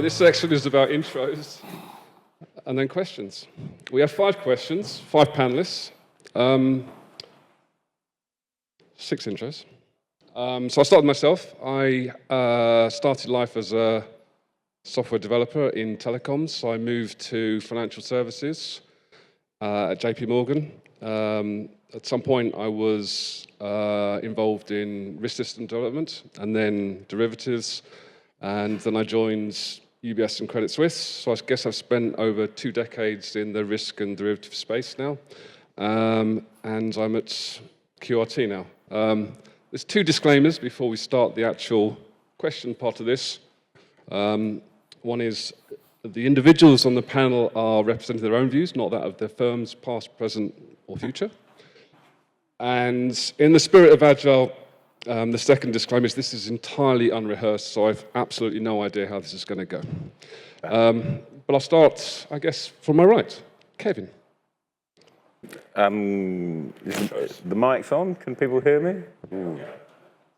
This section is about intros and then questions. We have 5 questions, 5 panelists, 6 intros. So I'll start with myself. I started life as a software developer in telecoms. So I moved to financial services at JP Morgan. At some point, I was involved in risk system development and then derivatives. And then I joined UBS and Credit Suisse. So I guess I've spent over 2 decades in the risk and derivative space now. And I'm at QRT now. There's 2 disclaimers before we start the actual question part of this. One is the individuals on the panel are representing their own views, not that of their firms, past, present, or future. And in the spirit of Agile, the second disclaimer is this is entirely unrehearsed, so I've absolutely no idea how this is going to go. But I'll start, I guess, from my right. Kevin. The mic's on. Can people hear me? Ooh,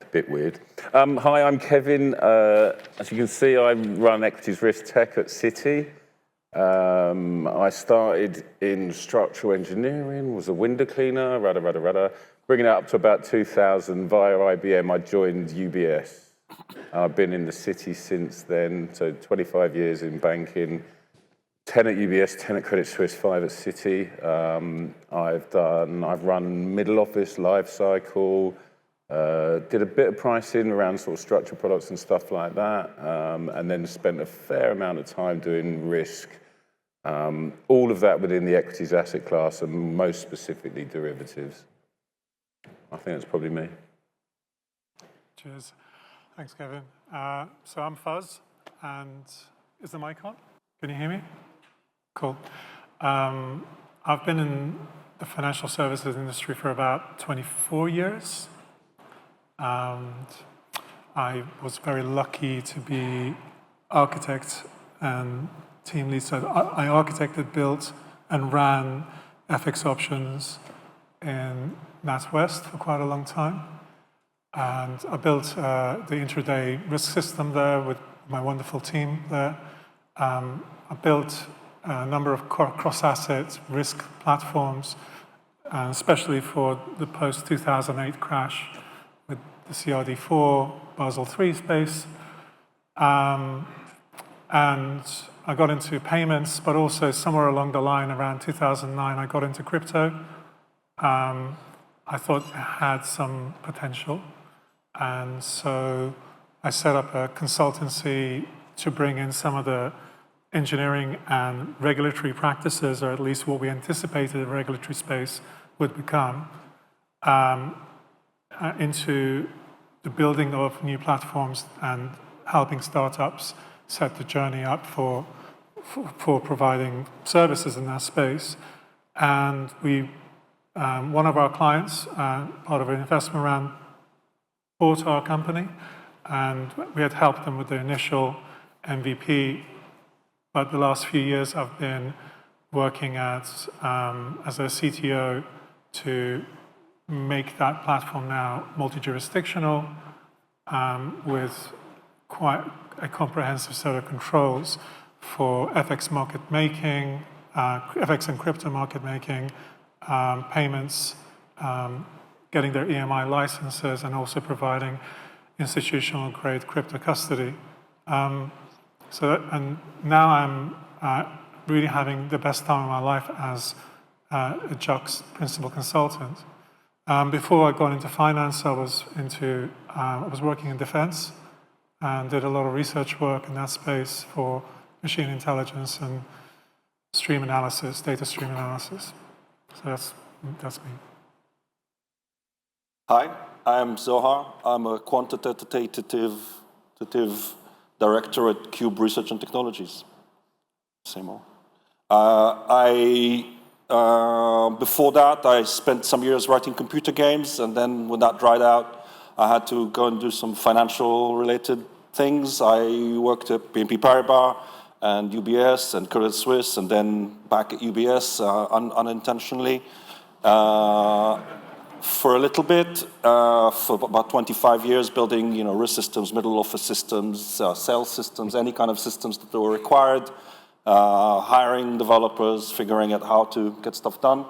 it's a bit weird. Hi, I'm Kevin. As you can see, I run equities risk tech at Citi. I started in structural engineering, was a window cleaner, bringing it up to about 2000 via IBM. I joined UBS. I've been in the Citi since then, so 25 years in banking. 10 at UBS, 10 at Credit Suisse, 5 at Citi. I've run middle office, life cycle, did a bit of pricing around sort of structured products and stuff like that, and then spent a fair amount of time doing risk. All of that within the equities asset class and most specifically derivatives. I think that's probably me. Cheers. Thanks, Kevin. So I'm Fuzz, and is the mic on? Can you hear me? Cool. I've been in the financial services industry for about 24 years. And I was very lucky to be architect and team lead. So I architected, built, and ran FX options in NatWest for quite a long time. And I built the intraday risk system there with my wonderful team there. I built a number of cross-asset risk platforms, especially for the post-2008 crash with the CRD4, Basel III space. And I got into payments, but also somewhere along the line around 2009, I got into crypto. I thought it had some potential. And so I set up a consultancy to bring in some of the engineering and regulatory practices, or at least what we anticipated the regulatory space would become, into the building of new platforms and helping startups set the journey up for providing services in that space. And we, one of our clients, part of an investment round, bought our company, and we had helped them with the initial MVP. But the last few years I've been working as a CTO to make that platform now multi-jurisdictional with quite a comprehensive set of controls for FX market making, FX and crypto market making, payments, getting their EMI licenses, and also providing institutional grade crypto custody. And now I'm really having the best time of my life as a JUXT principal consultant. Before I got into finance, I was working in defense and did a lot of research work in that space for machine intelligence and stream analysis, data stream analysis. So that's me. Hi, I'm Zohar. I'm a quantitative director at Qube Research Technologies. Same old. Before that, I spent some years writing computer games, and then when that dried out, I had to go and do some financial-related things. I worked at BNP Paribas and UBS and Credit Suisse, and then back at UBS unintentionally. for a little bit, for about 25 years, building risk systems, middle office systems, sales systems, any kind of systems that were required, hiring developers, figuring out how to get stuff done.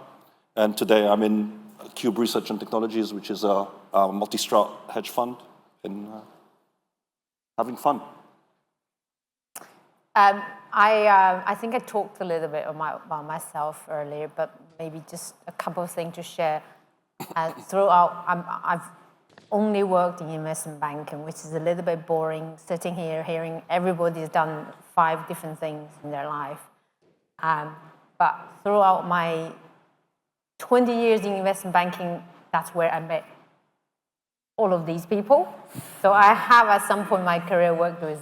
And today I'm in Qube Research Technologies, which is a multi-strat hedge fund, and having fun. I think I talked a little bit about myself earlier, but maybe just a couple of things to share. Throughout, I've only worked in investment banking, which is a little bit boring, sitting here hearing everybody's done 5 different things in their life. But throughout my 20 years in investment banking, that's where I met all of these people. So I have at some point in my career worked with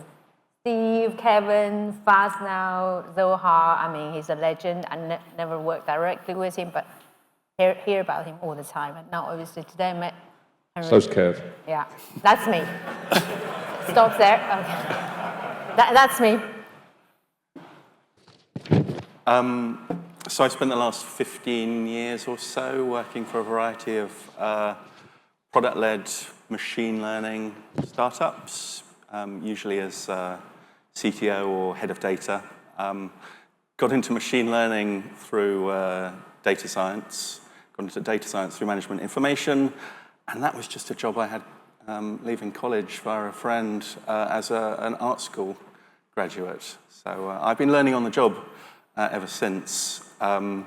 Steve, Kevin, Faz now, Zohar. I mean, he's a legend. I never worked directly with him, but hear about him all the time. And now, obviously, today I met Henry. So's Kev. Yeah, that's me. Stop there. Okay. That's me. So I spent the last 15 years or so working for a variety of product-led machine learning startups, usually as CTO or head of data. Got into machine learning through data science, got into data science through management information, and that was just a job I had leaving college via a friend as an art school graduate. So I've been learning on the job ever since. And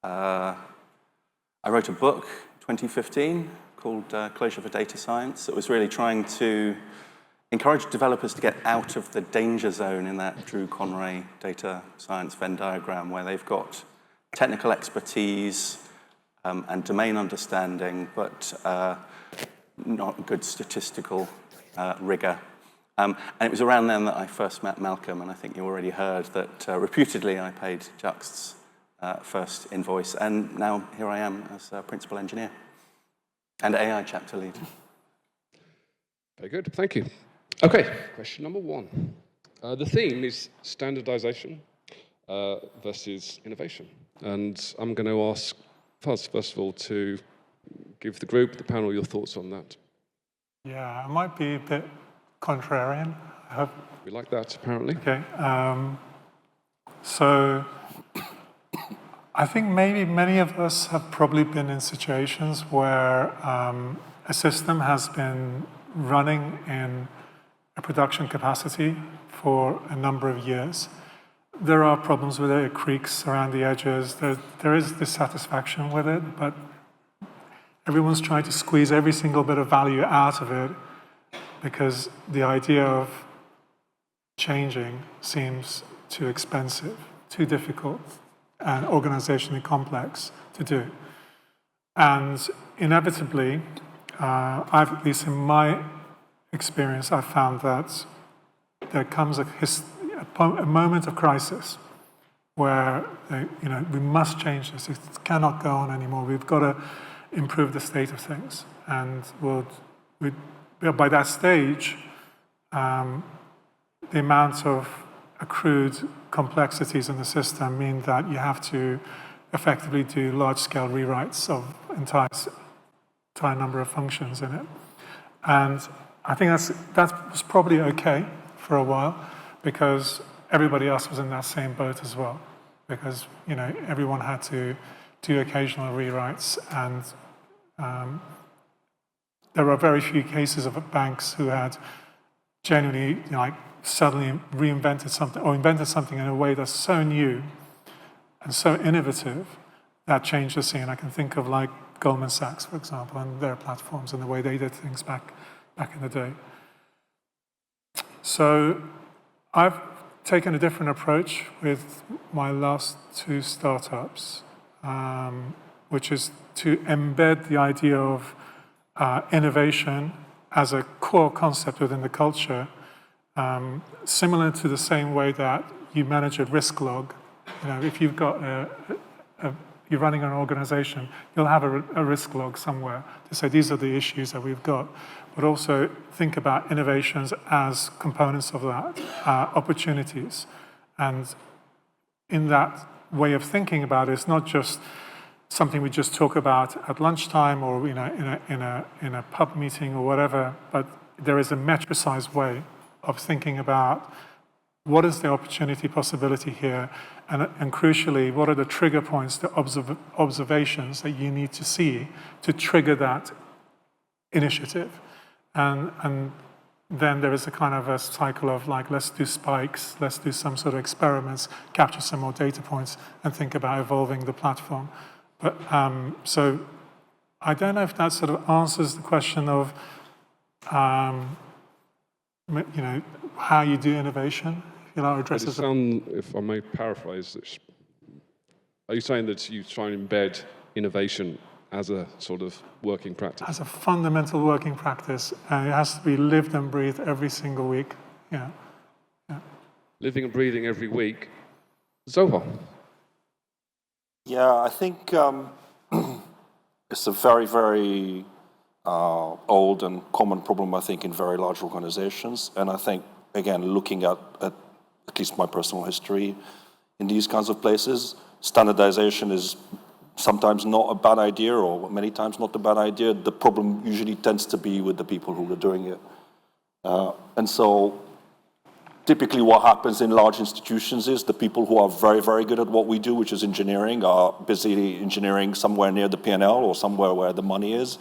I wrote a book in 2015 called Closure for Data Science. That was really trying to encourage developers to get out of the danger zone in that Drew Conray data science Venn diagram, where they've got technical expertise and domain understanding, but not good statistical rigor. And it was around then that I first met Malcolm, and I think you already heard that reputedly I paid JUXT's first invoice, and now here I am as a principal engineer and AI chapter lead. Very good, thank you. Okay, question number 1. The theme is standardization versus innovation. And I'm going to ask Faz, first of all, to give the group, the panel, your thoughts on that. Yeah, I might be a bit contrarian. I hope. We like that, apparently. Okay. So I think maybe many of us have probably been in situations where a system has been running in a production capacity for a number of years. There are problems with it. It creaks around the edges. There is dissatisfaction with it, but everyone's trying to squeeze every single bit of value out of it because the idea of changing seems too expensive, too difficult, and organizationally complex to do. And inevitably, at least in my experience, I've found that there comes a moment of crisis where we must change this. It cannot go on anymore. We've got to improve the state of things. And by that stage, the amount of accrued complexities in the system mean that you have to effectively do large-scale rewrites of entire number of functions in it. And I think that was probably okay for a while because everybody else was in that same boat as well. Because everyone had to do occasional rewrites, and there are very few cases of banks who had genuinely suddenly reinvented something or invented something in a way that's so new and so innovative that changed the scene. I can think of Goldman Sachs, for example, and their platforms and the way they did things back in the day. So I've taken a different approach with my last 2 startups, which is to embed the idea of innovation as a core concept within the culture, similar to the same way that you manage a risk log. If you've got you're running an organization, you'll have a risk log somewhere to say these are the issues that we've got, but also think about innovations as components of that, opportunities. And in that way of thinking about it, it's not just something we just talk about at lunchtime or in a pub meeting or whatever, but there is a metricized way of thinking about what is the opportunity possibility here, and crucially, what are the trigger points, the observations that you need to see to trigger that initiative. And then there is a kind of a cycle of like, let's do spikes, let's do some sort of experiments, capture some more data points, and think about evolving the platform. But so I don't know if that sort of answers the question of, how you do innovation. It sounds, if I may paraphrase, are you saying that you try and embed innovation as a sort of working practice? As a fundamental working practice, and it has to be lived and breathed every single week. Yeah. Living and breathing every week. Zohar. Yeah, I think it's a very, very old and common problem, I think, in very large organizations. And I think, again, looking at least my personal history in these kinds of places, standardization is sometimes not a bad idea, or many times not a bad idea. The problem usually tends to be with the people who are doing it. And so typically what happens in large institutions is the people who are very, very good at what we do, which is engineering, are busy engineering somewhere near the P&L or somewhere where the money is.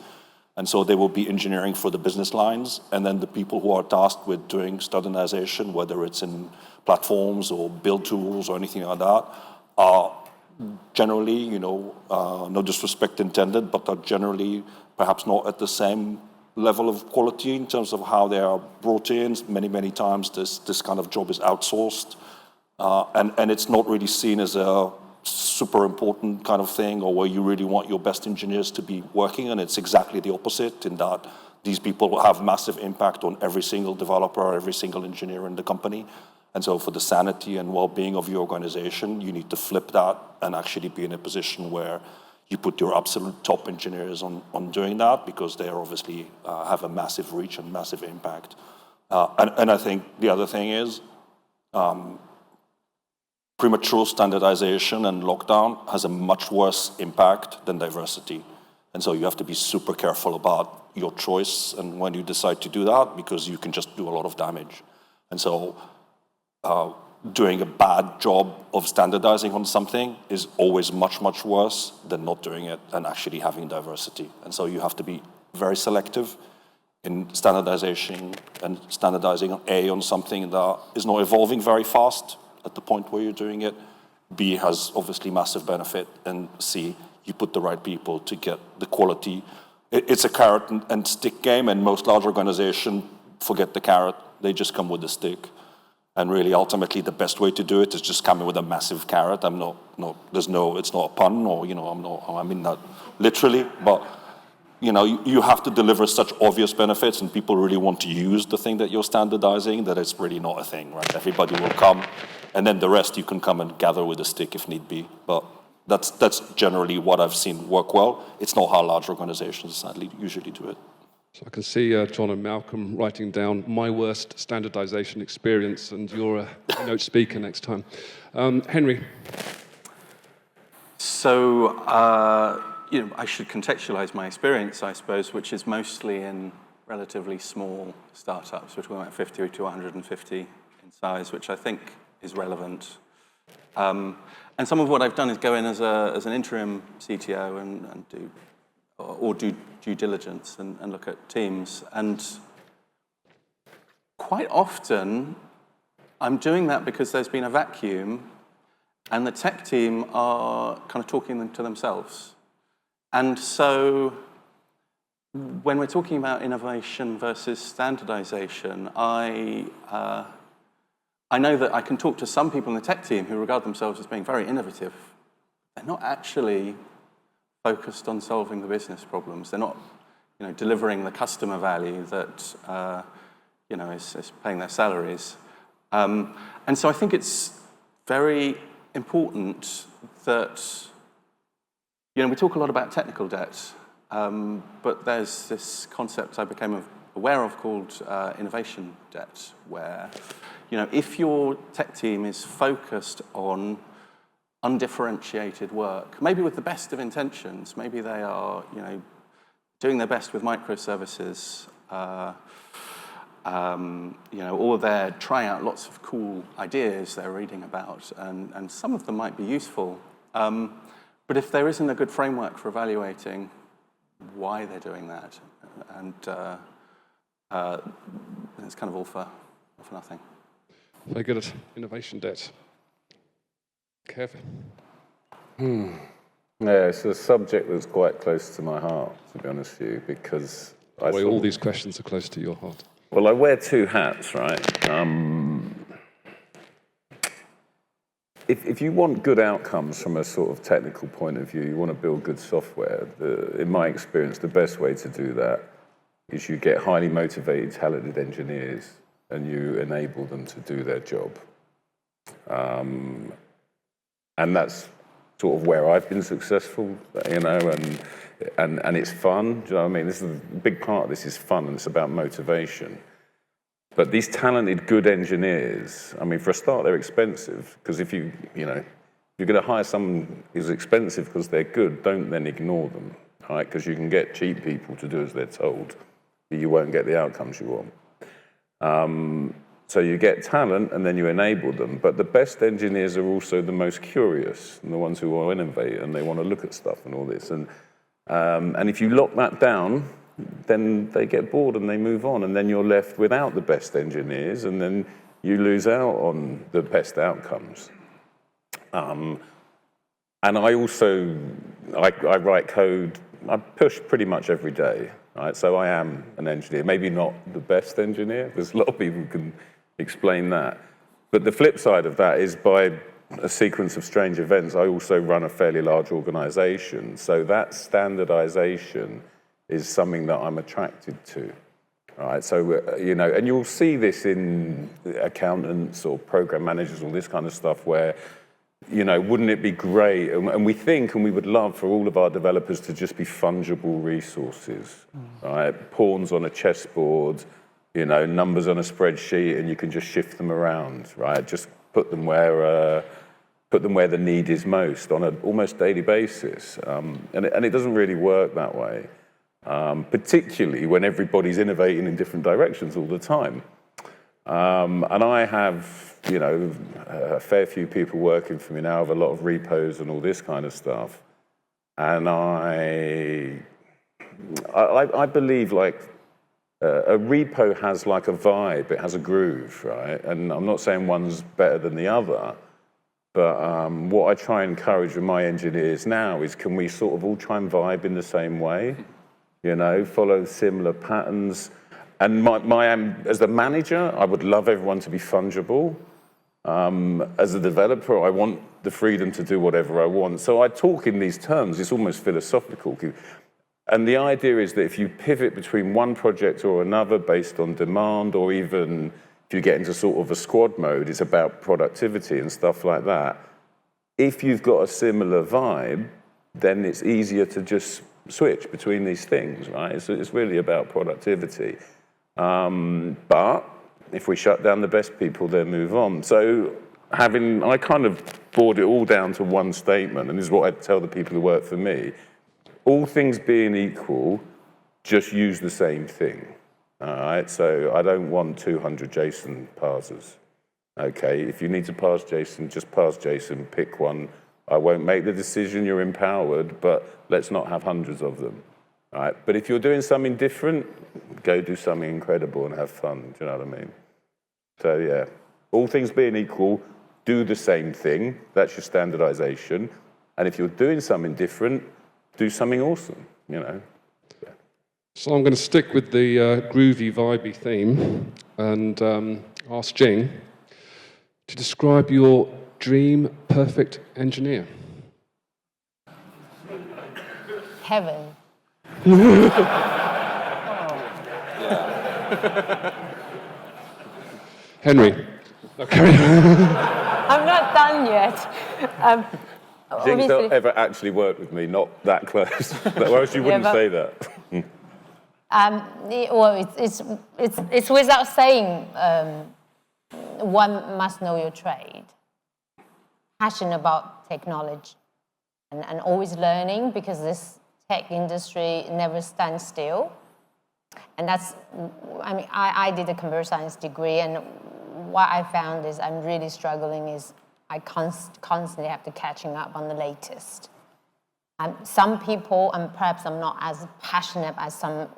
And so they will be engineering for the business lines. And then the people who are tasked with doing standardization, whether it's in platforms or build tools or anything like that, are generally, no disrespect intended, but are generally perhaps not at the same level of quality in terms of how they are brought in. Many, many times this kind of job is outsourced. And it's not really seen as a super important kind of thing, or where you really want your best engineers to be working. And it's exactly the opposite, in that these people have massive impact on every single developer, every single engineer in the company. And so for the sanity and well-being of your organization, you need to flip that and actually be in a position where you put your absolute top engineers on doing that, because they are obviously have a massive reach and massive impact. And I think the other thing is, premature standardization and lockdown has a much worse impact than diversity. And so you have to be super careful about your choice and when you decide to do that, because you can just do a lot of damage. And so doing a bad job of standardizing on something is always much, much worse than not doing it and actually having diversity. And so you have to be very selective in standardization, and standardizing on something that is not evolving very fast at the point where you're doing it. B, has obviously massive benefit, and C, you put the right people to get the quality. It's a carrot and stick game, and most large organizations forget the carrot. They just come with the stick. And really, ultimately, the best way to do it is just coming with a massive carrot. It's not a pun, or, I mean that literally, but, you have to deliver such obvious benefits, and people really want to use the thing that you're standardizing, that it's really not a thing, right? Everybody will come, and then the rest you can come and gather with a stick if need be. But that's generally what I've seen work well. It's not how large organizations sadly usually do it. So I can see John and Malcolm writing down my worst standardization experience, and you're a keynote speaker next time. Henry. So, I should contextualize my experience, I suppose, which is mostly in relatively small startups. We're talking about 50 to 150 in size, which I think is relevant. And some of what I've done is go in as an interim CTO and do due diligence and look at teams. And quite often, I'm doing that because there's been a vacuum and the tech team are kind of talking to themselves. And so when we're talking about innovation versus standardization, I know that I can talk to some people in the tech team who regard themselves as being very innovative. They're not actually focused on solving the business problems. They're not, delivering the customer value that, is paying their salaries. And so I think it's very important that, we talk a lot about technical debt, but there's this concept I became aware of called innovation debt, where, if your tech team is focused on undifferentiated work, maybe with the best of intentions. Maybe they are, doing their best with microservices, or they're trying out lots of cool ideas they're reading about, and some of them might be useful. But if there isn't a good framework for evaluating why they're doing that, and it's kind of all for nothing. Very good at innovation debt. Kevin. Yeah, it's a subject that's quite close to my heart, to be honest with you, because all these questions are close to your heart. Well, I wear two hats, right? If you want good outcomes from a sort of technical point of view, you want to build good software, in my experience, the best way to do that is you get highly motivated, talented engineers and you enable them to do their job. And that's sort of where I've been successful, and it's fun. Do you know what I mean? This is a big part of this is fun, and it's about motivation. But these talented, good engineers, I mean, for a start, they're expensive, because if you're going to hire someone who's expensive because they're good, don't then ignore them, right? Because you can get cheap people to do as they're told, but you won't get the outcomes you want. So you get talent and then you enable them, but the best engineers are also the most curious and the ones who want to innovate and they want to look at stuff and all this. And if you lock that down, then they get bored and they move on, and then you're left without the best engineers, and then you lose out on the best outcomes. And I also, I write code, I push pretty much every day, right? So I am an engineer, maybe not the best engineer. There's a lot of people who can explain that. But the flip side of that is, by a sequence of strange events, I also run a fairly large organization. So that standardization is something that I'm attracted to. All right, so, and you'll see this in accountants or program managers, all this kind of stuff where, wouldn't it be great? And we think, and we would love for all of our developers to just be fungible resources, right? Pawns on a chessboard, numbers on a spreadsheet, and you can just shift them around, right? Just put them where the need is most on an almost daily basis. And it doesn't really work that way. Particularly when everybody's innovating in different directions all the time. And I have, a fair few people working for me now. I have a lot of repos and all this kind of stuff. And I believe a repo has like a vibe, it has a groove, right? And I'm not saying one's better than the other, but what I try and encourage with my engineers now is, can we sort of all try and vibe in the same way? Follow similar patterns. And as the manager, I would love everyone to be fungible. As a developer, I want the freedom to do whatever I want. So I talk in these terms, it's almost philosophical. And the idea is that if you pivot between one project or another based on demand, or even if you get into sort of a squad mode, it's about productivity and stuff like that. If you've got a similar vibe, then it's easier to just switch between these things, right? So it's really about productivity. But if we shut down the best people, they'll move on. So I kind of boiled it all down to one statement, and this is what I tell the people who work for me. All things being equal, just use the same thing, all right? So I don't want 200 JSON parsers, okay? If you need to parse JSON, just parse JSON, pick one. I won't make the decision, you're empowered, but let's not have hundreds of them, all right? But if you're doing something different, go do something incredible and have fun, do you know what I mean? So yeah, all things being equal, do the same thing, that's your standardization. And if you're doing something different, do something awesome, Yeah. So I'm going to stick with the groovy, vibey theme and ask Jing to describe your dream perfect engineer. Heaven. Henry. No, carry on. I'm not done yet. Jing's not ever actually worked with me, not that close. Or else you wouldn't say that. Well, it's without saying, one must know your trade. Passionate about technology and always learning, because this tech industry never stands still. And that's, I mean, I did a computer science degree, and what I found is I'm really struggling is I constantly have to catching up on the latest. Some people, and perhaps I'm not as passionate as some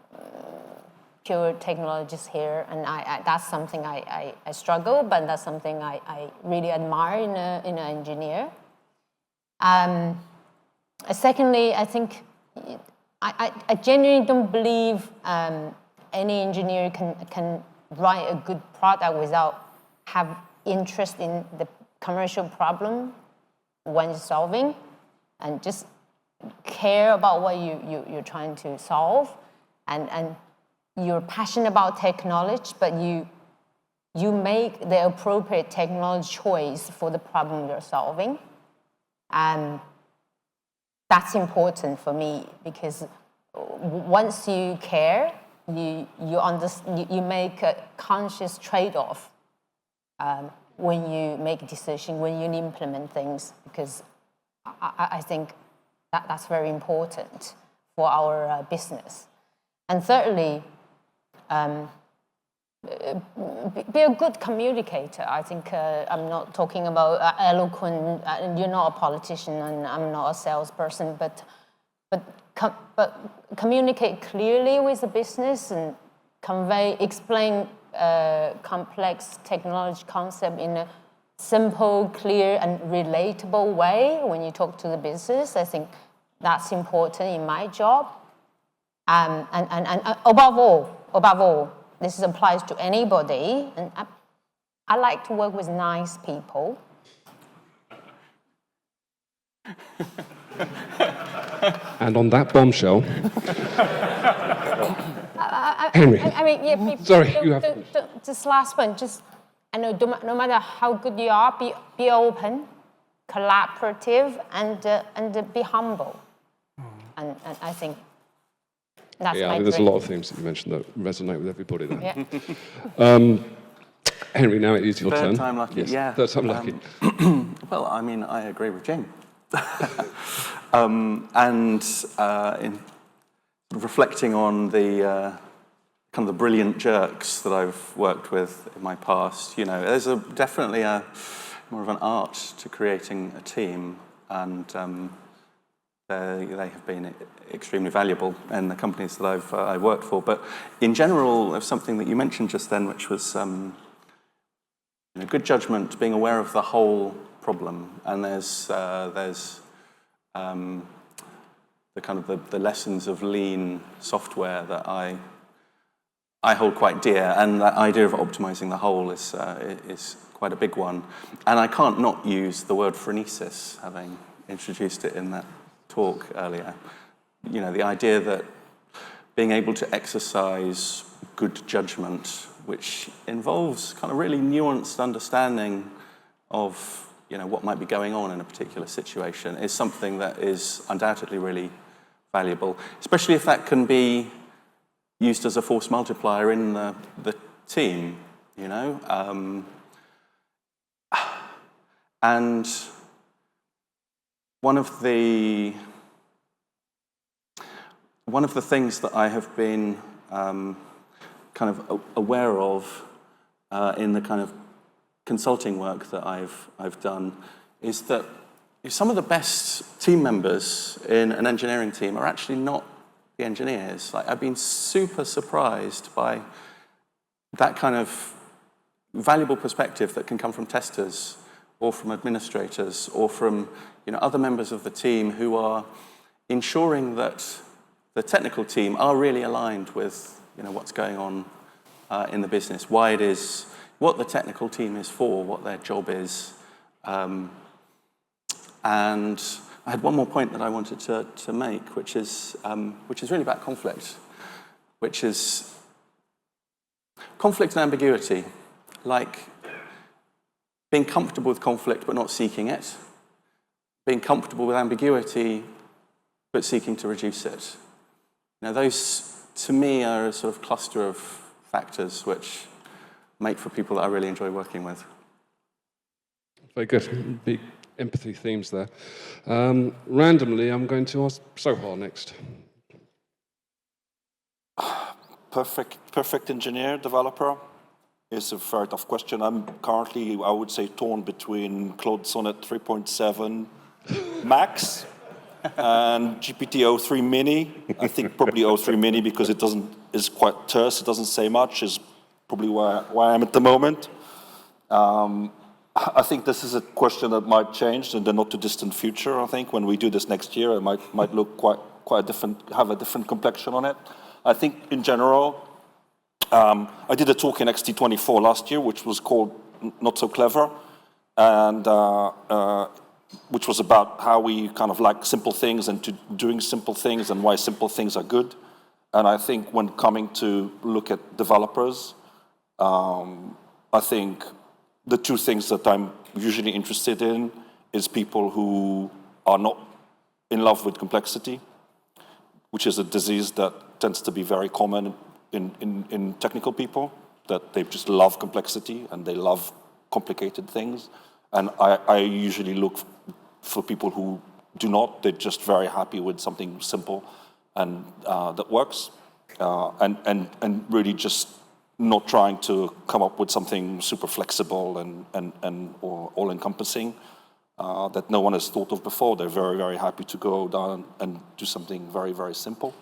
pure technologists here, and that's something I struggle, but that's something I really admire in an engineer. Secondly, I think I genuinely don't believe any engineer can write a good product without have interest in the commercial problem when solving, and just care about what you're trying to solve, and you're passionate about technology, but you make the appropriate technology choice for the problem you're solving. And that's important for me, because once you care, you make a conscious trade-off when you make a decision, when you implement things, because I think that's very important for our business. And thirdly, be a good communicator. I think I'm not talking about eloquent. You're not a politician, and I'm not a salesperson. But communicate clearly with the business and explain complex technology concept in a simple, clear, and relatable way when you talk to the business. I think that's important in my job. And above all, this applies to anybody. And I like to work with nice people. And on that bombshell, Henry. I mean, yeah, Sorry, you have. Just last one. Just, I know, no matter how good you are, be open, collaborative, and be humble. And I think that's Yeah, my I mean, there's a dream. lot of themes that you mentioned that resonate with everybody there. Yeah. Henry, now it is your turn. Third time lucky, Yes, yeah. Third time lucky. Well, I mean, I agree with Jane. In reflecting on the kind of the brilliant jerks that I've worked with in my past, there's definitely more of an art to creating a team, and they have been extremely valuable in the companies that I've worked for. But in general, there's something that you mentioned just then, which was good judgment, being aware of the whole problem, and there's the kind of the lessons of lean software that I hold quite dear, and that idea of optimizing the whole is quite a big one. And I can't not use the word phronesis, having introduced it in that talk earlier. The idea that being able to exercise good judgment, which involves kind of really nuanced understanding of what might be going on in a particular situation, is something that is undoubtedly really valuable, especially if that can be used as a force multiplier in the team, And one of the things that I have been kind of aware of in the kind of consulting work that I've done is that some of the best team members in an engineering team are actually not the engineers. Like, I've been super surprised by that kind of valuable perspective that can come from testers or from administrators or from other members of the team who are ensuring that the technical team are really aligned with what's going on in the business, why it is, what the technical team is for, what their job is. And I had one more point that I wanted to make, which is really about conflict, which is conflict and ambiguity, like being comfortable with conflict but not seeking it, being comfortable with ambiguity but seeking to reduce it. Those, to me, are a sort of cluster of factors which make for people that I really enjoy working with. Very good. empathy themes there. Randomly, I'm going to ask Sohar next. Perfect engineer, developer is a very tough question. I'm currently, I would say, torn between Claude Sonnet 3.7 Max and GPT-03 Mini. I think probably 03 Mini because is quite terse, it doesn't say much, is probably where I am at the moment. I think this is a question that might change in the not too distant future. I think when we do this next year, it might look quite different, have a different complexion on it. I think in general, I did a talk in XT24 last year, which was called Not So Clever, and which was about how we kind of like simple things and to doing simple things and why simple things are good. And I think when coming to look at developers, I think the two things that I'm usually interested in is people who are not in love with complexity, which is a disease that tends to be very common in technical people, that they just love complexity and they love complicated things. And I usually look for people who do not. They're just very happy with something simple and that works, and really just not trying to come up with something super flexible and or all-encompassing that no one has thought of before. They're very, very happy to go down and do something very, very simple.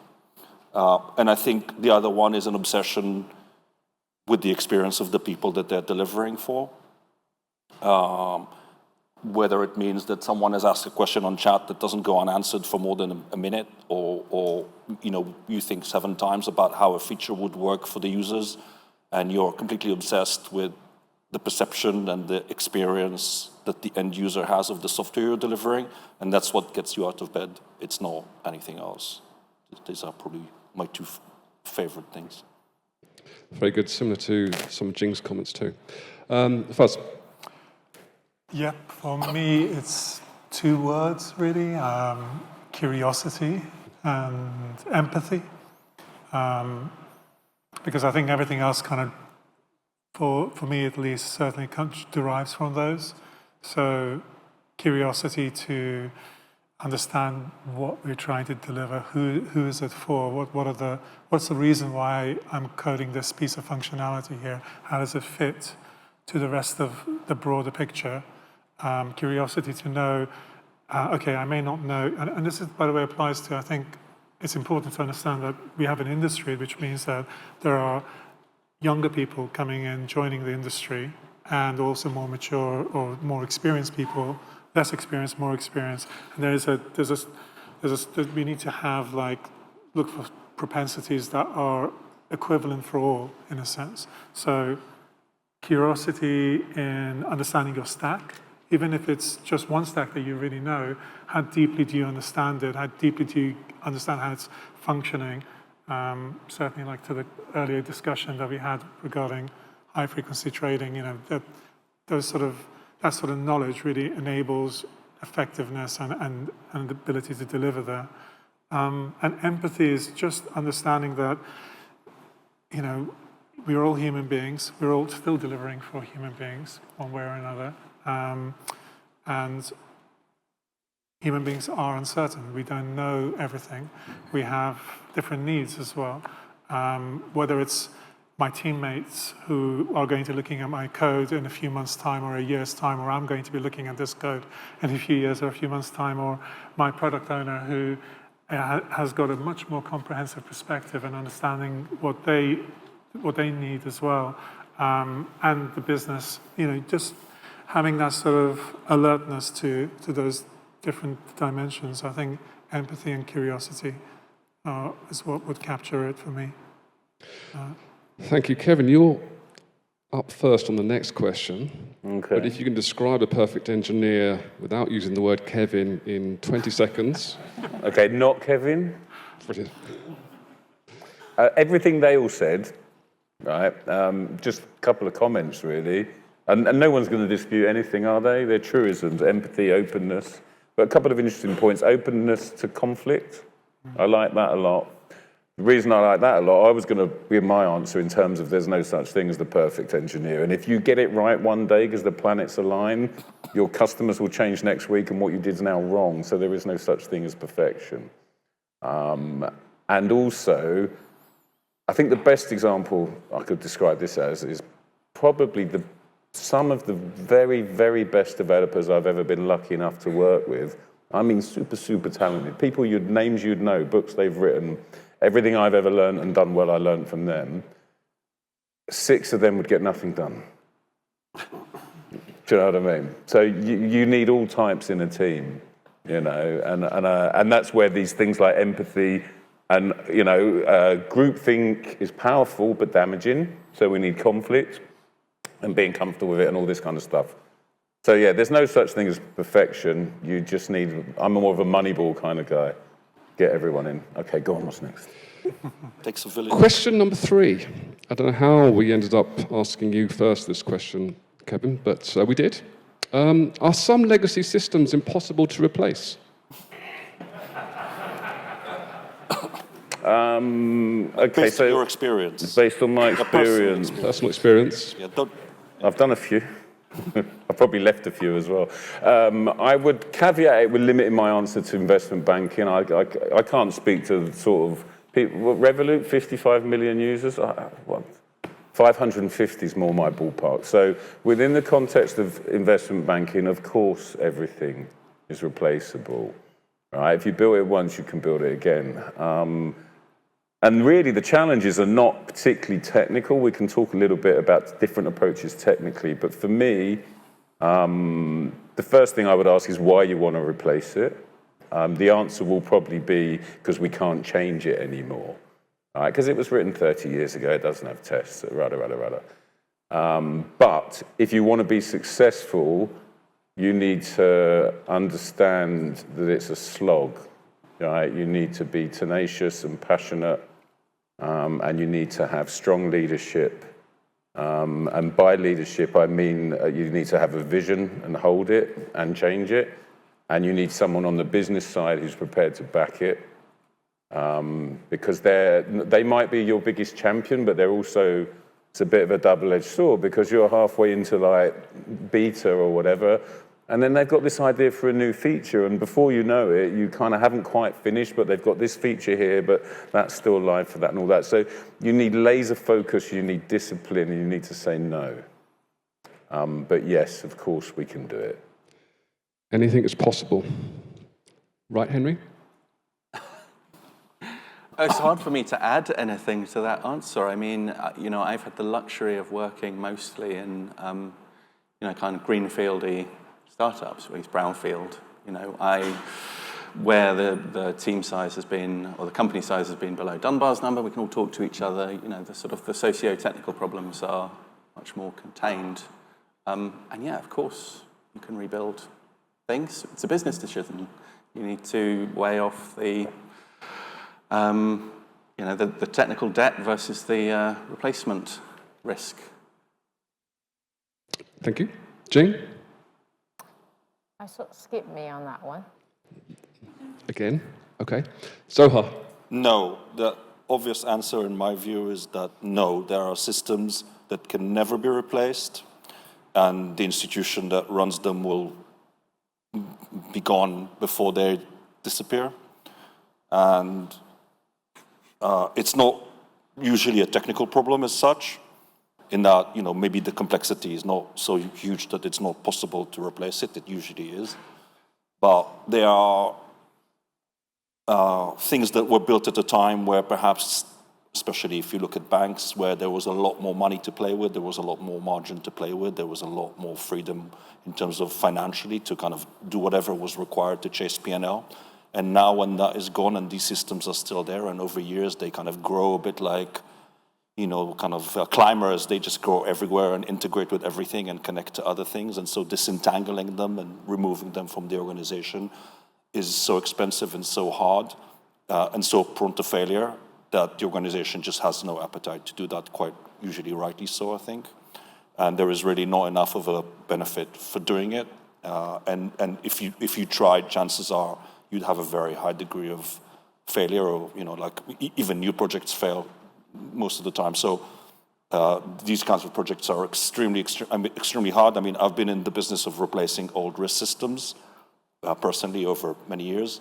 And I think the other one is an obsession with the experience of the people that they're delivering for. Whether it means that someone has asked a question on chat that doesn't go unanswered for more than a minute, or you think 7 times about how a feature would work for the users, and you're completely obsessed with the perception and the experience that the end user has of the software you're delivering, and that's what gets you out of bed. It's not anything else. These are probably my 2 favorite things. Very good, similar to some of Jing's comments too. Fuzz. Yeah, for me, it's 2 words, really. Curiosity and empathy. Because I think everything else kind of, for me at least, certainly derives from those. So curiosity to understand what we're trying to deliver, who is it for, what's the reason why I'm coding this piece of functionality here, how does it fit to the rest of the broader picture. Curiosity to know, okay, I may not know, and this is, by the way, applies to, I think it's important to understand that we have an industry, which means that there are younger people coming in, joining the industry, and also more mature or more experienced people, less experienced, more experienced. And we need to have look for propensities that are equivalent for all, in a sense. So curiosity in understanding your stack, even if it's just one stack that you really know, how deeply do you understand it? How deeply do you understand how it's functioning? Certainly, to the earlier discussion that we had regarding high-frequency trading, that sort of knowledge really enables effectiveness and the ability to deliver that. And empathy is just understanding that, we're all human beings. We're all still delivering for human beings, one way or another. And human beings are uncertain. We don't know everything. We have different needs as well. Whether it's my teammates who are going to be looking at my code in a few months' time or a year's time, or I'm going to be looking at this code in a few years or a few months' time, or my product owner who has got a much more comprehensive perspective and understanding what they need as well, and the business, just having that sort of alertness to those different dimensions. I think empathy and curiosity is what would capture it for me. Thank you, Kevin. You're up first on the next question. Okay. But if you can describe a perfect engineer without using the word Kevin in 20 seconds. Okay, not Kevin. Brilliant. Everything they all said, right? Just a couple of comments, really. And no one's going to dispute anything, are they? They're truisms: empathy, openness. But a couple of interesting points. Openness to conflict. I like that a lot. The reason I like that a lot, I was going to be my answer in terms of there's no such thing as the perfect engineer. And if you get it right one day because the planets align, your customers will change next week and what you did is now wrong. So there is no such thing as perfection. And also, I think the best example I could describe this as is probably some of the very, very best developers I've ever been lucky enough to work with. I mean, super, super talented. People, names you'd know, books they've written, everything I've ever learned and done well, I learned from them. 6 of them would get nothing done. Do you know what I mean? So you need all types in a team, you know, and that's where these things like empathy and, you know, groupthink is powerful but damaging. So we need conflict and being comfortable with it and all this kind of stuff. So yeah, there's no such thing as perfection. You just need, I'm more of a Moneyball kind of guy. Get everyone in. Okay, go on, what's next? Takes a village. Question number 3. I don't know how we ended up asking you first this question, Kevin, but we did. Are some legacy systems impossible to replace? Okay, Based so on your experience. based on my experience, Personal experience. Yeah, I've done a few. I've probably left a few as well. I would caveat it with limiting my answer to investment banking. I can't speak to sort of people. Revolut, 55 million users. 550 is more my ballpark. So within the context of investment banking, of course, everything is replaceable. Right? If you build it once, you can build it again. And really, the challenges are not particularly technical. We can talk a little bit about different approaches technically. But for me, the first thing I would ask is why you want to replace it. The answer will probably be because we can't change it anymore. Because it was written 30 years ago, it doesn't have tests, but if you want to be successful, you need to understand that it's a slog. Right? You need to be tenacious and passionate, and you need to have strong leadership. And by leadership, I mean you need to have a vision and hold it and change it. And you need someone on the business side who's prepared to back it. Because they might be your biggest champion, but they're also, it's a bit of a double-edged sword because you're halfway into like beta or whatever, and then they've got this idea for a new feature, and before you know it, you kind of haven't quite finished, but they've got this feature here, but that's still live for that and all that. So you need laser focus, you need discipline, and you need to say no. But yes, of course, we can do it. Anything is possible. Right, Henry? It's hard for me to add anything to that answer. I mean, you know, I've had the luxury of working mostly in, you know, kind of greenfieldy startups, or at least brownfield. You know, where the team size has been, or the company size has been below Dunbar's number, we can all talk to each other. You know, the sort of the socio-technical problems are much more contained. And yeah, of course, you can rebuild things. It's a business decision. You need to weigh off the you know, the technical debt versus the replacement risk. Thank you. Jane? I sort of skipped me on that one. Again? Okay. Soha? No. The obvious answer in my view is that no, there are systems that can never be replaced, and the institution that runs them will be gone before they disappear. And it's not usually a technical problem as such, in that, you know, maybe the complexity is not so huge that it's not possible to replace it. It usually is. But there are things that were built at a time where perhaps, especially if you look at banks, where there was a lot more money to play with, there was a lot more margin to play with, there was a lot more freedom in terms of financially to kind of do whatever was required to chase P&L. And now when that is gone and these systems are still there, and over years they kind of grow a bit like, you know, kind of climbers, they just grow everywhere and integrate with everything and connect to other things. And so disentangling them and removing them from the organization is so expensive and so hard and so prone to failure that the organization just has no appetite to do that, quite usually rightly so, I think. And there is really not enough of a benefit for doing it. And if you tried, chances are you'd have a very high degree of failure, or like even new projects fail most of the time. So these kinds of projects are extremely hard. I mean, I've been in the business of replacing old risk systems personally over many years.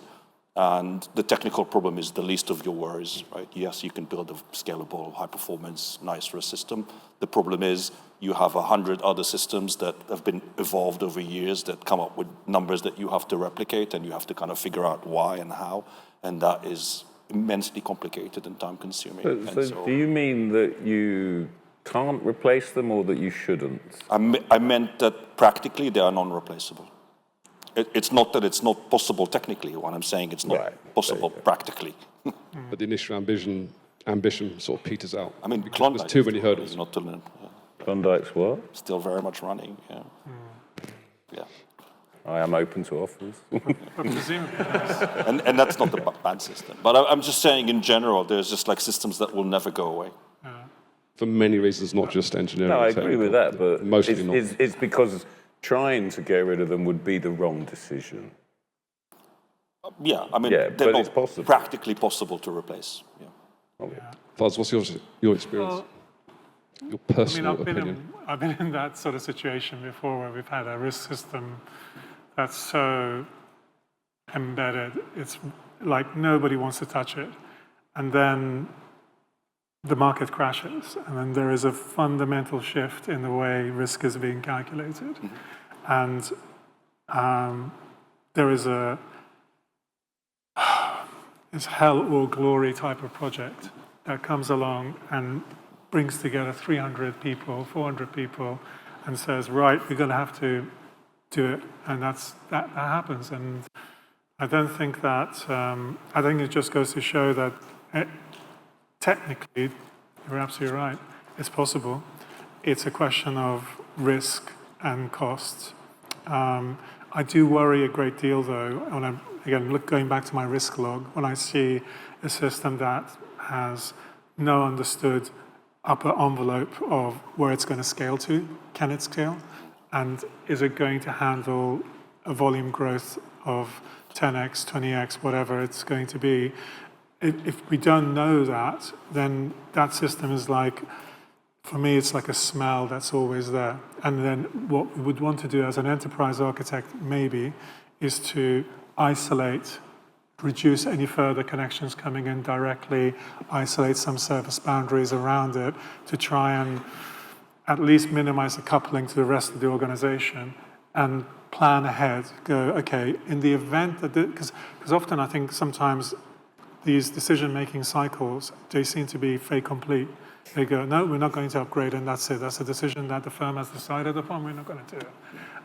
And the technical problem is the least of your worries, right? Yes, you can build a scalable, high-performance, nice risk system. The problem is you have 100 other systems that have been evolved over years that come up with numbers that you have to replicate, and you have to kind of figure out why and how. And that is immensely complicated and time-consuming. So do you mean that you can't replace them, or that you shouldn't? I meant that practically they are non-replaceable. It's not that it's not possible technically. What I'm saying, it's not possible practically. But the initial ambition sort of peters out. I mean, because Klondike there's too many hurdles. Not to learn. Klondike's what? Still very much running. Yeah. Yeah. I am open to offers. and that's not the bad system. But I'm just saying, in general, there's just like systems that will never go away. For many reasons, not just engineering. No, I agree with that, but mostly not. It's because trying to get rid of them would be the wrong decision. Yeah, I mean, Yeah, they're but not it's possible. practically possible to replace. Yeah. Faz, what's your experience? Your personal opinion? I've been in that sort of situation before, where we've had a risk system that's so embedded, it's like nobody wants to touch it. And then the market crashes, and then there is a fundamental shift in the way risk is being calculated. And there is this hell or glory type of project that comes along and brings together 300 people, 400 people, and says, right, we're going to have to do it. And that happens. And I don't think that, I think it just goes to show that technically, you're absolutely right, it's possible. It's a question of risk and cost. I do worry a great deal, though, when I'm, again, going back to my risk log, when I see a system that has no understood upper envelope of where it's going to scale to. Can it scale? And is it going to handle a volume growth of 10x, 20x, whatever it's going to be? If we don't know that, then that system is like, for me, it's like a smell that's always there. And then what we would want to do as an enterprise architect, maybe, is to isolate, reduce any further connections coming in directly, isolate some service boundaries around it to try and at least minimize the coupling to the rest of the organization and plan ahead. Go, okay, in the event that, because often I think sometimes these decision-making cycles, they seem to be fait complete. They go, no, we're not going to upgrade, and that's it. That's a decision that the firm has decided upon. We're not going to do it.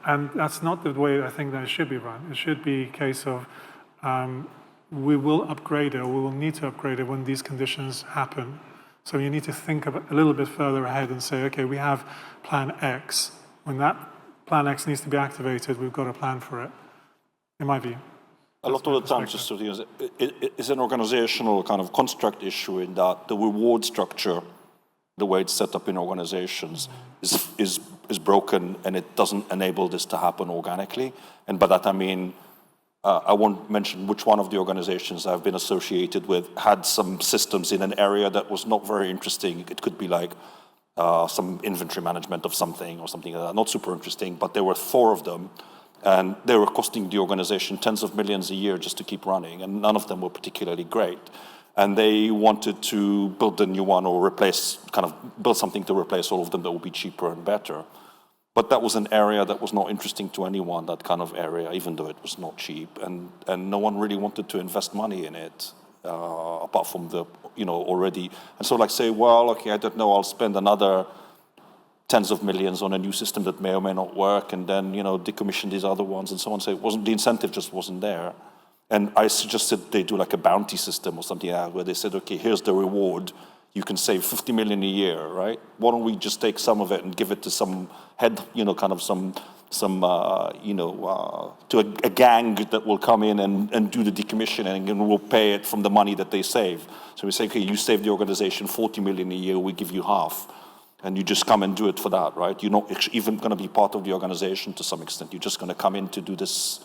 And that's not the way I think that it should be run. It should be a case of we will upgrade it, or we will need to upgrade it when these conditions happen. So you need to think a little bit further ahead and say, okay, we have plan X. When that plan X needs to be activated, we've got a plan for it, in my view. A lot of the times, just it's an organizational kind of construct issue in that the reward structure, the way it's set up in organizations, is broken, and it doesn't enable this to happen organically. And by that I mean, I won't mention which one of the organizations I've been associated with had some systems in an area that was not very interesting. It could be like some inventory management of something or something like that. Not super interesting, but there were 4 of them. And they were costing the organization tens of millions a year just to keep running, and none of them were particularly great. And they wanted to build a new one or build something to replace all of them that would be cheaper and better. But that was an area that was not interesting to anyone, that kind of area, even though it was not cheap. And no one really wanted to invest money in it, apart from the, already. And so say, well, okay, I don't know, I'll spend another tens of millions on a new system that may or may not work, and then decommission these other ones and so on. So it wasn't, the incentive just wasn't there. And I suggested they do like a bounty system or something like that, where they said, okay, here's the reward. You can save 50 million a year, right? Why don't we just take some of it and give it to some head, to a gang that will come in and do the decommissioning, and we'll pay it from the money that they save. So we say, okay, you save the organization 40 million a year, we give you half. And you just come and do it for that, right? You're not even going to be part of the organization to some extent. You're just going to come in to do this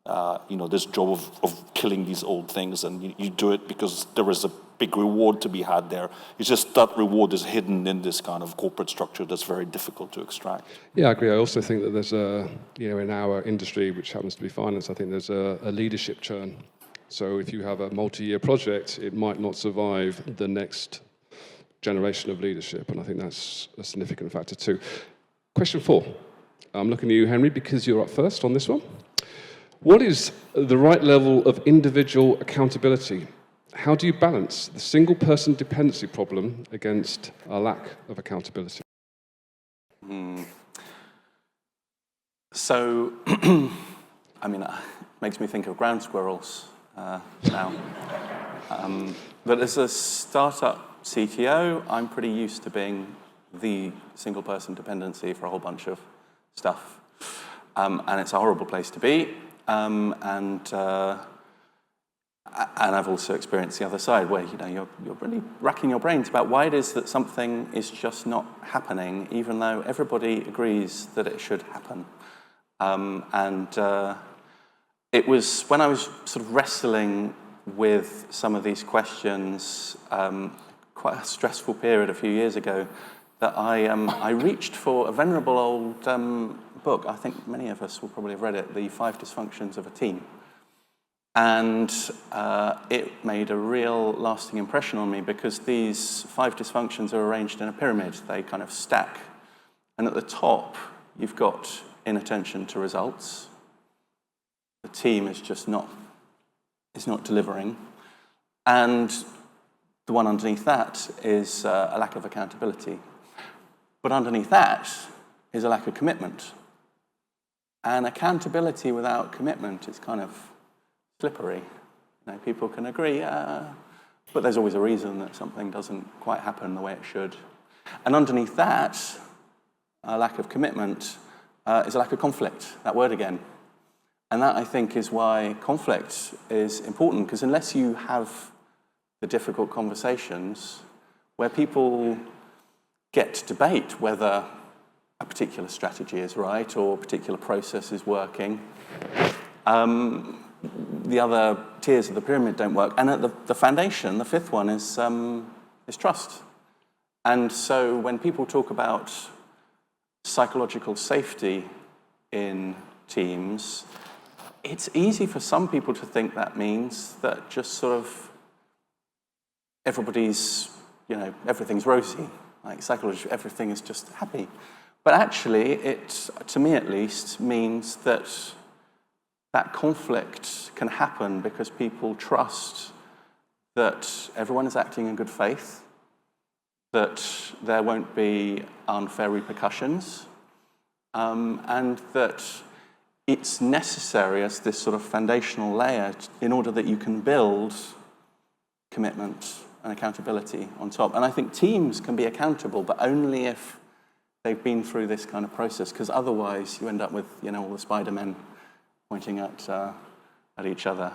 this job of killing these old things, and you do it because there is a big reward to be had there. It's just that reward is hidden in this kind of corporate structure that's very difficult to extract. Yeah, I agree. I also think that there's in our industry, which happens to be finance, I think there's a leadership churn. So if you have a multi-year project, it might not survive the next generation of leadership, and I think that's a significant factor too. Question 4. I'm looking at you, Henry, because you're up first on this one. What is the right level of individual accountability? How do you balance the single-person dependency problem against a lack of accountability? So, it makes me think of ground squirrels now. But as a startup CTO, I'm pretty used to being the single-person dependency for a whole bunch of stuff. And it's a horrible place to be. And I've also experienced the other side where, you're really racking your brains about why it is that something is just not happening, even though everybody agrees that it should happen. It was when I was sort of wrestling with some of these questions, quite a stressful period a few years ago, that I reached for a venerable old book. I think many of us will probably have read it, The 5 Dysfunctions of a Team. And it made a real lasting impression on me because these 5 dysfunctions are arranged in a pyramid. They kind of stack. And at the top, you've got inattention to results. The team is just not delivering. And the one underneath that is a lack of accountability. But underneath that is a lack of commitment. And accountability without commitment is kind of slippery. People can agree, but there's always a reason that something doesn't quite happen the way it should. And underneath that, a lack of commitment is a lack of conflict, that word again. And that, I think, is why conflict is important, because unless you have the difficult conversations where people get to debate whether a particular strategy is right or a particular process is working, the other tiers of the pyramid don't work. And at the foundation, the 5th one is trust. And so when people talk about psychological safety in teams, it's easy for some people to think that means that just sort of everything's rosy. Like psychologically, everything is just happy. But actually, it, to me at least, means that conflict can happen because people trust that everyone is acting in good faith, that there won't be unfair repercussions, and that it's necessary as this sort of foundational layer in order that you can build commitment and accountability on top. And I think teams can be accountable, but only if they've been through this kind of process, because otherwise you end up with all the Spider-Men pointing at each other.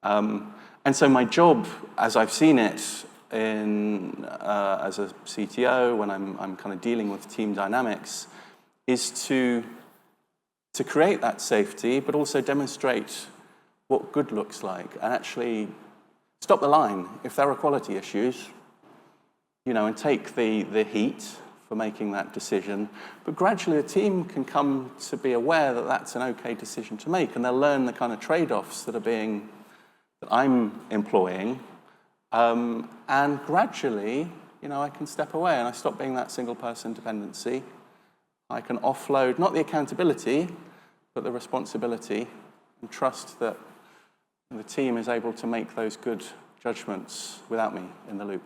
And so my job, as I've seen it as a CTO, when I'm kind of dealing with team dynamics, is to create that safety, but also demonstrate what good looks like, and actually stop the line if there are quality issues, and take the heat for making that decision. But gradually the team can come to be aware that that's an okay decision to make, and they'll learn the kind of trade-offs that I'm employing. And gradually, I can step away and I stop being that single person dependency. I can offload, not the accountability, but the responsibility, and trust that the team is able to make those good judgments without me in the loop.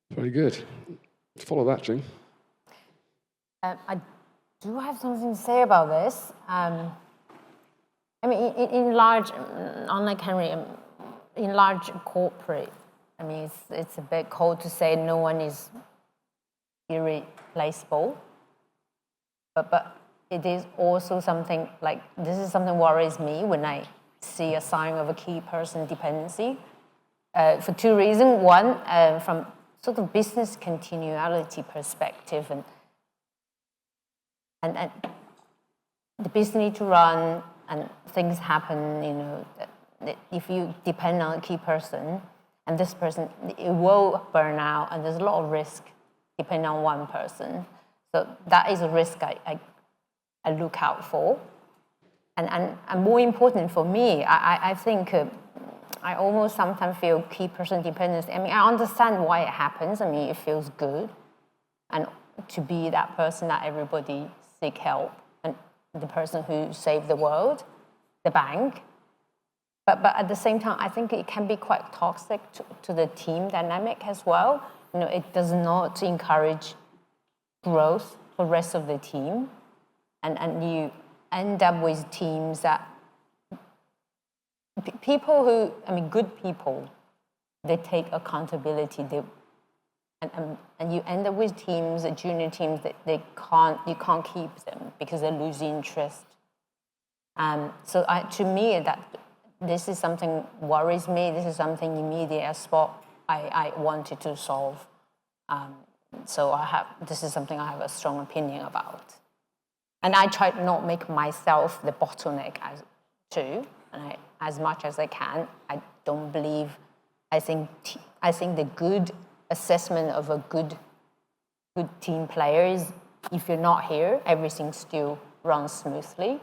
Very good. Follow that, Jing. I do have something to say about this. In large, unlike Henry, in large corporate, it's a bit cold to say no one is irreplaceable. But it is also something this is something worries me when I see a sign of a key person dependency for 2 reasons. One, from sort of business continuity perspective, and the business need to run, and things happen, you know, that if you depend on a key person, and this person, it will burn out, and there's a lot of risk depending on one person. So that is a risk I look out for. And more important for me, I think I almost sometimes feel key person dependency. I mean, I understand why it happens. I mean, it feels good. And to be that person that everybody seek help, and the person who saved the world, the bank. But at the same time, I think it can be quite toxic to the team dynamic as well. You know, it does not encourage growth for the rest of the team. And you end up with teams that people who, I mean, good people, they take accountability. And you end up with teams, junior teams, that you can't keep them because they lose interest. So to me, this is something worries me. This is something immediate spot I wanted to solve. So this is something I have a strong opinion about. And I try to not make myself the bottleneck as much as I can. I don't believe, I think the good assessment of a good team player is, if you're not here, everything still runs smoothly.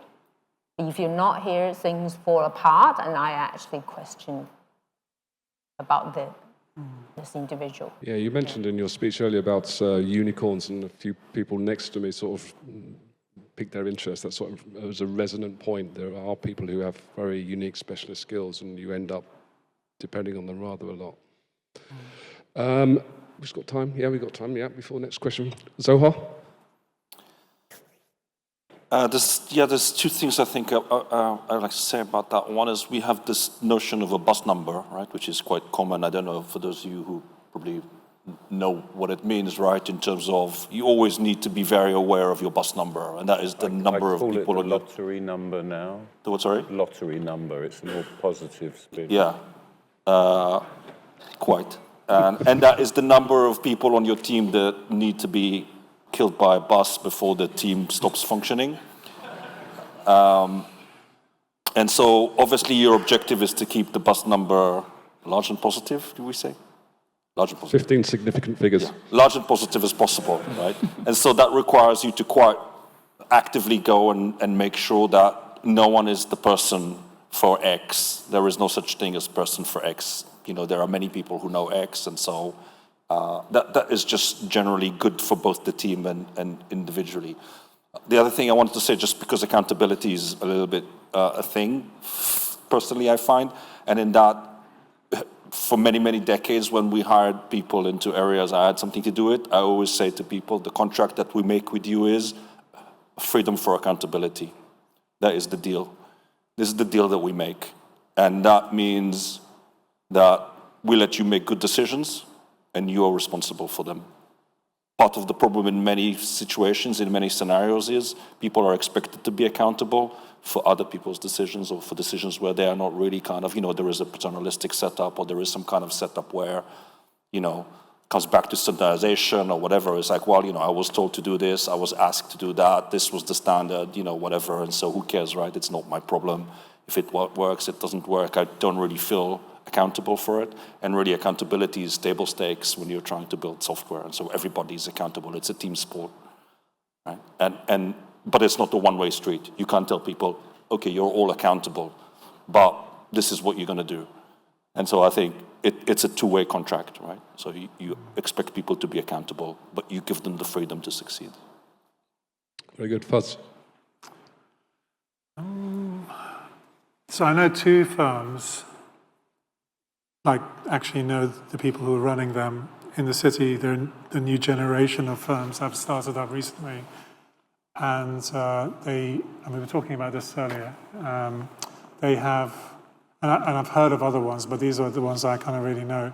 If you're not here, things fall apart, and I actually question about this individual. Yeah, you mentioned in your speech earlier about unicorns, and a few people next to me sort of piqued their interest. That sort of was a resonant point. There are people who have very unique specialist skills, and you end up depending on them rather a lot. We've got time. Yeah, we've got time. Yeah, before the next question. Zohar? There's two things I think I'd like to say about that. One is we have this notion of a bus number, right, which is quite common. I don't know, for those of you who probably know what it means, right, in terms of you always need to be very aware of your bus number, and that is the number of people on your... lottery number now. The what, sorry? Lottery number, it's a more positive spin. Yeah, quite. And that is the number of people on your team that need to be killed by a bus before the team stops functioning. And so obviously your objective is to keep the bus number large and positive, do we say? Large and positive. 15 significant figures. Yeah. Large and positive as possible, right? And so that requires you to quite actively go and make sure that no one is the person for X. There is no such thing as person for X. You know, there are many people who know X, and so that is just generally good for both the team and individually. The other thing I wanted to say, just because accountability is a little bit a thing, personally I find, and in that, for many, many decades when we hired people into areas I had something to do with, I always say to people, the contract that we make with you is freedom for accountability. That is the deal. This is the deal that we make. And that means that we let you make good decisions and you are responsible for them. Part of the problem in many situations, in many scenarios, is people are expected to be accountable for other people's decisions, or for decisions where they are not really kind of, you know, there is a paternalistic setup, or there is some kind of setup where, you know, comes back to standardization or whatever. It's like, well, you know, I was told to do this, I was asked to do that, this was the standard, you know, whatever, and so who cares, right? It's not my problem. If it works, it doesn't work. I don't really feel accountable for it. And really, accountability is table stakes when you're trying to build software, and so everybody's accountable. It's a team sport, right? But it's not a one-way street. You can't tell people, okay, you're all accountable, but this is what you're going to do. And so I think it's a two-way contract, right? So you expect people to be accountable, but you give them the freedom to succeed. Very good. Fuzz? So I know two firms, like actually know the people who are running them in the city. They're the new generation of firms that have started up recently. And we were talking about this earlier, they have, and I've heard of other ones, but these are the ones I kind of really know.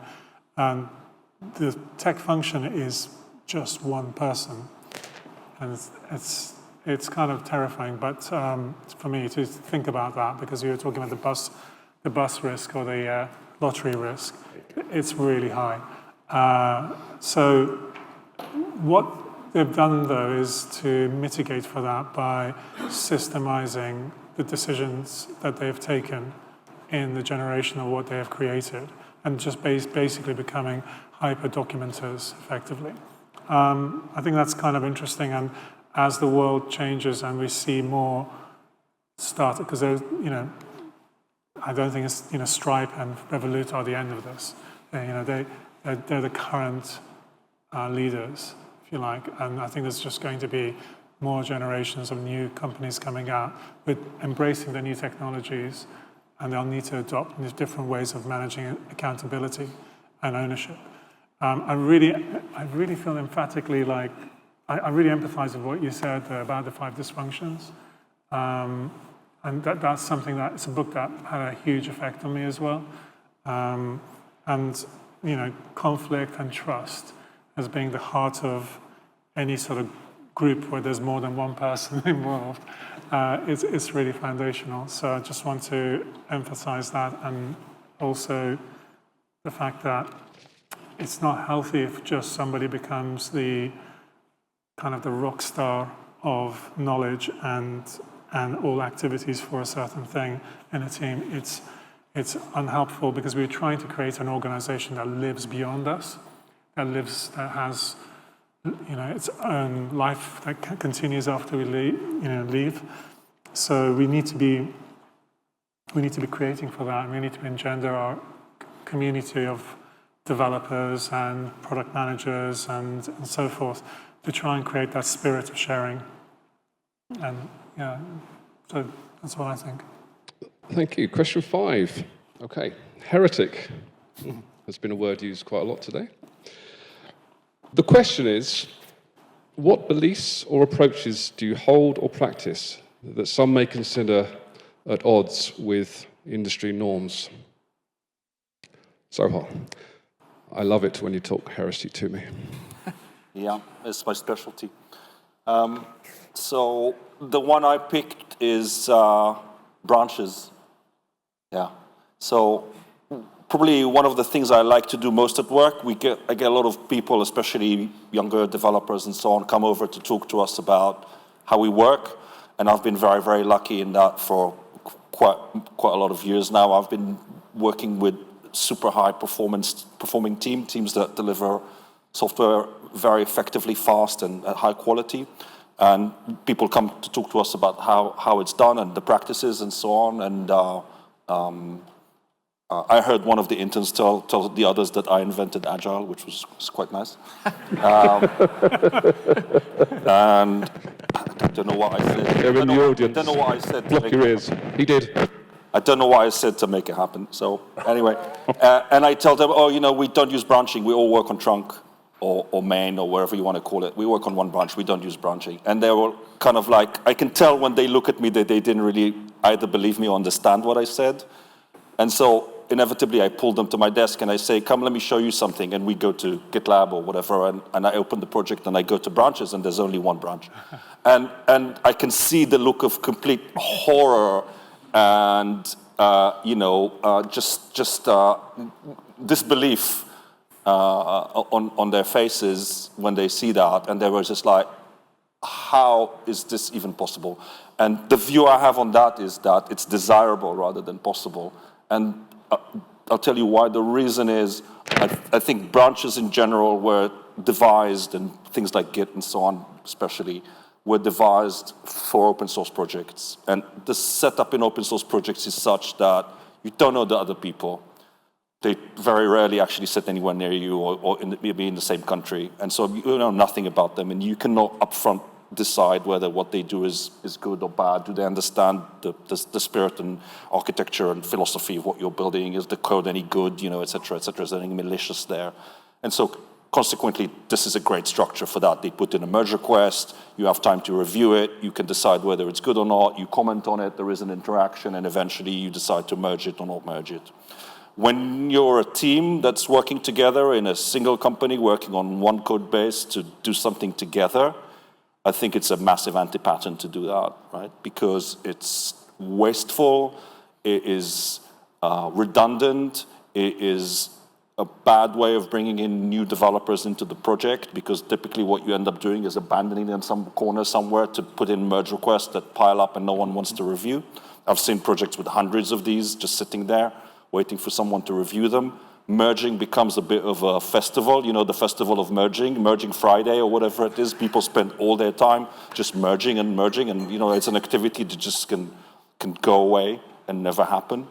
The tech function is just one person. And it's kind of terrifying, but for me to think about that, because you were talking about the bus risk or the lottery risk, it's really high. So what they've done, though, is to mitigate for that by systemizing the decisions that they've taken in the generation of what they have created, and just basically becoming hyper-documenters effectively. I think that's kind of interesting, and as the world changes and we see more startup, because there's, I don't think it's, Stripe and Revolut are the end of this. They're the current leaders, if you like, and I think there's just going to be more generations of new companies coming out with embracing the new technologies, and they'll need to adopt these different ways of managing accountability and ownership. I really feel emphatically like, I really empathize with what you said about the 5 dysfunctions. And that's something it's a book that had a huge effect on me as well. And, conflict and trust as being the heart of any sort of group where there's more than one person involved, it's really foundational. So I just want to emphasize that, and also the fact that it's not healthy if just somebody becomes the kind of the rock star of knowledge and all activities for a certain thing in a team. It's unhelpful, because we're trying to create an organization that lives beyond us, that has its own life that continues after we leave. So we need to be creating for that, and we need to engender our community of developers and product managers and so forth to try and create that spirit of sharing. And so that's what I think. Thank you. Question 5. Okay. Heretic has been a word used quite a lot today. The question is, what beliefs or approaches do you hold or practice that some may consider at odds with industry norms? Soha, I love it when you talk heresy to me. Yeah, it's my specialty. So the one I picked is branches. Yeah. So probably one of the things I like to do most at work, I get a lot of people, especially younger developers and so on, come over to talk to us about how we work. And I've been very, very lucky in that for quite a lot of years now. I've been working with super high performing teams that deliver software very effectively, fast, and at high quality. And people come to talk to us about how it's done and the practices and so on. And I heard one of the interns tell the others that I invented Agile, which was quite nice. And I don't know what I said. They're in the audience. I don't know what I said. Block your ears. He did. I don't know what I said to make it happen. So anyway, and I tell them, we don't use branching. We all work on trunk or main or wherever you want to call it. We work on one branch. We don't use branching. And they were kind of like, I can tell when they look at me that they didn't really either believe me or understand what I said. And so inevitably I pull them to my desk and I say, come, let me show you something. And we go to GitLab or whatever, and I open the project and I go to branches, and there's only one branch. And I can see the look of complete horror and just disbelief on their faces when they see that, and they were just like, how is this even possible? And the view I have on that is that it's desirable rather than possible. And I'll tell you why. The reason is, I think branches in general were devised, and things like Git and so on especially, were devised for open source projects. And the setup in open source projects is such that you don't know the other people. They very rarely actually sit anywhere near you or maybe in the same country. And so you know nothing about them, and you cannot upfront decide whether what they do is good or bad. Do they understand the spirit and architecture and philosophy of what you're building? Is the code any good, et cetera, et cetera? Is there anything malicious there? And so consequently, this is a great structure for that. They put in a merge request, you have time to review it, you can decide whether it's good or not, you comment on it, there is an interaction, and eventually you decide to merge it or not merge it. When you're a team that's working together in a single company, working on one code base to do something together, I think it's a massive anti-pattern to do that, right? Because it's wasteful, it is redundant, it is a bad way of bringing in new developers into the project, because typically what you end up doing is abandoning them in some corner somewhere to put in merge requests that pile up and no one wants to review. I've seen projects with hundreds of these just sitting there, waiting for someone to review them. Merging becomes a bit of a festival, you know, the festival of merging Friday or whatever it is. People spend all their time just merging, and, you know, it's an activity that just can go away and never happen.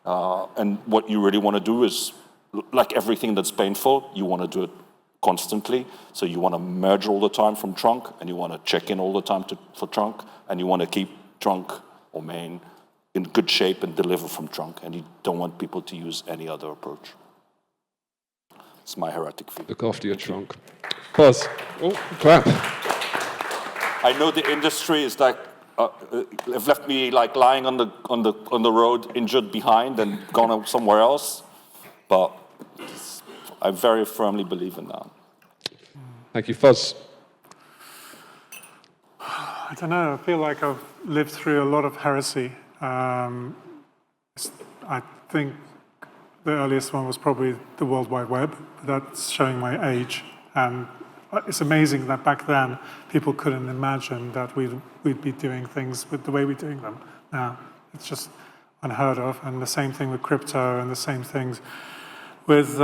And what you really want to do is, like everything that's painful, you want to do it constantly. So you want to merge all the time from trunk, and you want to check in all the time for trunk, and you want to keep trunk or main in good shape and deliver from trunk, and you don't want people to use any other approach. It's my heretic view. Look after your trunk. Buzz. Oh, crap. I know the industry is like, have left me like lying on the road, injured behind, and gone somewhere else. But I very firmly believe in that. Thank you, Fuzz. I don't know. I feel like I've lived through a lot of heresy. I think the earliest one was probably the World Wide Web, but that's showing my age. And it's amazing that back then people couldn't imagine that we'd be doing things with the way we're doing them now. It's just unheard of. And the same thing with crypto, and the same things with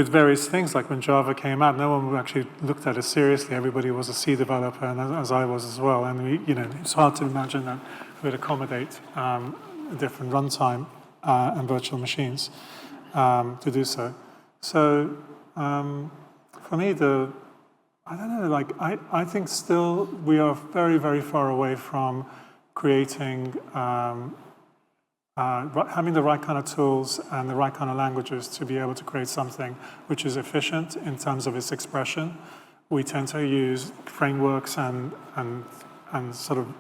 various things. Like when Java came out, no one actually looked at it seriously. Everybody was a C developer, and as I was as well. And it's hard to imagine that we'd accommodate a different runtime and virtual machines to do so. So for me, I don't know, like I think still we are very, very far away from creating, having the right kind of tools and the right kind of languages to be able to create something which is efficient in terms of its expression. We tend to use frameworks and sort of,